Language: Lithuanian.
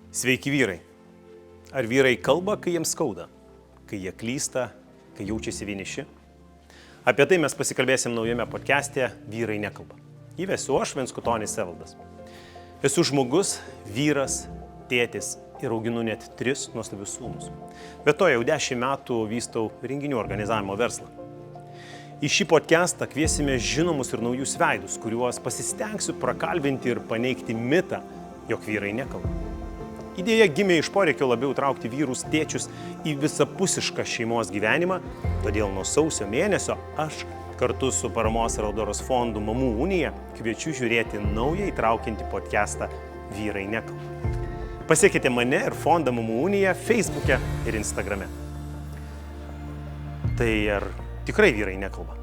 Sveiki vyrai. Ar vyrai kalba, kai jiems skauda, kai jie klysta, kai jaučiasi vieniši? Apie tai mes pasikalbėsim naujame podcast'e Vyrai nekalba. Įvesiu aš, Venskutonis Evaldas. Esu žmogus, vyras, tėtis ir auginu net 3 nuostabius sūnus. Be to jau 10 metų vystau renginių organizavimo verslą. Į šį podcastą kviesime žinomus ir naujus veidus, kuriuos pasistengsiu prakalbinti ir paneigti mitą, jog vyrai nekalba. Idėja gimė iš poreikio labiau traukti vyrus tėčius į visapusišką šeimos gyvenimą, todėl nuo sausio mėnesio aš kartu su Paramos Raudoros fondu Mamų unija kviečiu žiūrėti naują įtraukiantį podcastą Vyrai nekalba. Pasiekite mane ir fondą Mamų unija Facebook'e ir Instagram'e. Tai ar tikrai vyrai nekalba?